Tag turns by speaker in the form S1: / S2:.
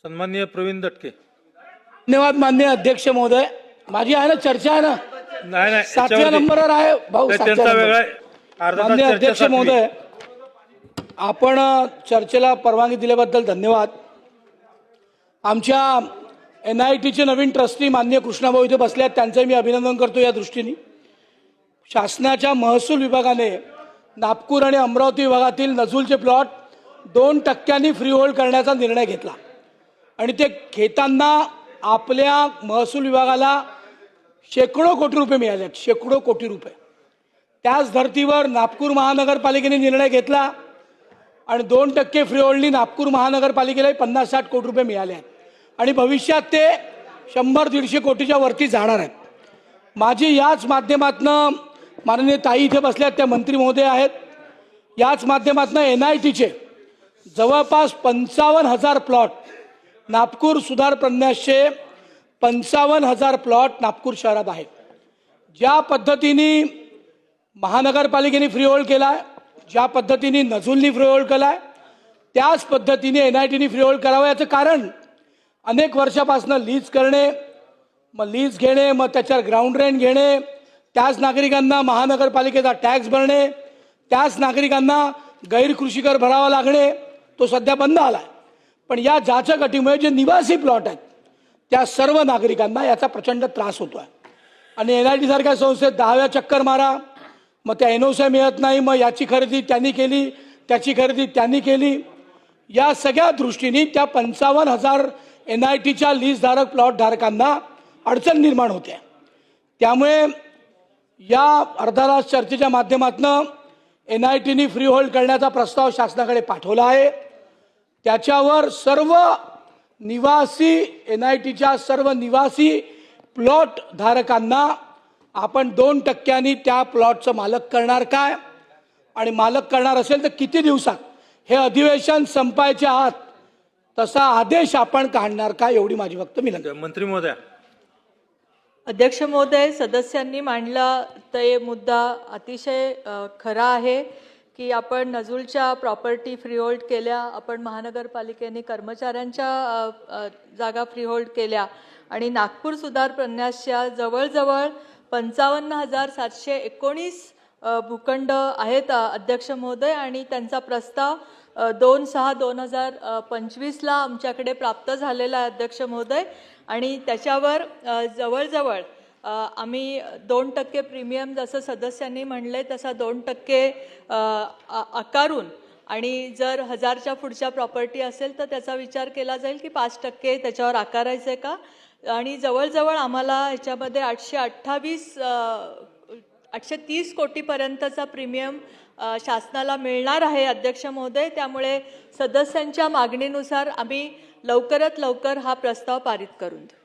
S1: सन्माननीय प्रवीण दटके.
S2: धन्यवाद माननीय अध्यक्ष महोदय. माझी आहे ना चर्चा आहे ना,
S1: नाही
S2: 7व्या नंबरवर आहे भाऊ.
S1: त्यांचा वेगळा अर्धा तास
S2: माननीय
S1: चर्चा
S2: अध्यक्ष
S1: सातवी.
S2: महोदय, आपण चर्चेला परवानगी दिल्याबद्दल धन्यवाद. आमच्या NITचे नवीन ट्रस्टी माननीय कृष्णाभाऊ इथे बसले आहेत, त्यांचं मी अभिनंदन करतो. या दृष्टीने शासनाच्या महसूल विभागाने नागपूर आणि अमरावती विभागातील नजूलचे प्लॉट 2% फ्री होल्ड करण्याचा निर्णय घेतला आणि ते घेताना आपल्या महसूल विभागाला शेकडो कोटी रुपये मिळाले, शेकडो कोटी रुपये. त्याच धर्तीवर नागपूर महानगरपालिकेने निर्णय घेतला आणि 2% फ्री होल्डनी नागपूर महानगरपालिकेला 50-60 कोटी रुपये मिळाले आहेत आणि भविष्यात ते 100-150 कोटीच्या वरती जाणार आहेत. माझी याच माध्यमातून माननीय ताई इथे बसल्यात, त्या मंत्री महोदय आहेत, याच माध्यमातून NITचे जवळपास 55,000 प्लॉट नागपूर सुधार प्रन्यासचे 55,000 प्लॉट नागपूर शहरात आहेत. ज्या पद्धतीने महानगरपालिकेने फ्री होल्ड केला आहे, ज्या पद्धतीने नजूलनी फ्री होल्ड केला आहे, त्याच पद्धतीने NITने फ्री होल्ड करावं. याचं कारण अनेक वर्षापासून लीज करणे, मग लीज घेणे, मग त्याच्यावर ग्राउंड रेंट घेणे, त्याच नागरिकांना महानगरपालिकेचा टॅक्स भरणे, त्याच नागरिकांना गैरकृषी कर भरावा लागणे, तो सध्या बंद आला आहे. पण या जाचक अटीमुळे जे निवासी प्लॉट आहेत त्या सर्व नागरिकांना याचा प्रचंड त्रास होतो आहे. आणि NIT सारख्या संस्थेत 10व्या चक्कर मारा, मग त्या NOC मिळत नाही, मग याची खरेदी त्यांनी केली, त्याची खरेदी त्यांनी केली. या सगळ्या दृष्टीने त्या 55,000 NITच्या लीजधारक प्लॉट धारकांना अडचण निर्माण होते. त्यामुळे या अर्धा तास चर्चेच्या माध्यमातून NITने फ्री होल्ड करण्याचा प्रस्ताव शासनाकडे पाठवला आहे. त्याच्यावर सर्व निवासी NITच्या सर्व निवासी प्लॉट धारकांना आपण 2% त्या प्लॉटचं मालक करणार काय, आणि मालक करणार असेल तर किती दिवसात, हे अधिवेशन संपायच्या आत तसा आदेश आपण काढणार का, एवढी माझी फक्त विनंती.
S1: मंत्री महोदय.
S3: अध्यक्ष महोदय, सदस्यांनी मांडला ते मुद्दा अतिशय खरा आहे की आपण नजूलच्या प्रॉपर्टी फ्री होल्ड केल्या, आपण महानगरपालिकेने कर्मचाऱ्यांच्या जागा फ्री होल्ड केल्या आणि नागपूर सुधार प्रन्यासच्या जवळजवळ 55,719 भूखंड आहेत अध्यक्ष महोदय, आणि त्यांचा प्रस्ताव 2/6/2025ला आमच्याकडे प्राप्त झालेला आहे अध्यक्ष महोदय. आणि त्याच्यावर जवळजवळ आम्ही 2% प्रीमियम जसं सदस्यांनी म्हणले तसा 2% आकारून, आणि जर 1000च्या पुढच्या प्रॉपर्टी असेल तर त्याचा विचार केला जाईल की 5% त्याच्यावर आकारायचे का. आणि जवळजवळ आम्हाला ह्याच्यामध्ये 830 कोटीपर्यंतचा प्रीमियम शासनाला मिळणार आहे अध्यक्ष महोदय. त्यामुळे सदस्यांच्या मागणीनुसार आम्ही लवकरात लवकर हा प्रस्ताव पारित करून देऊ.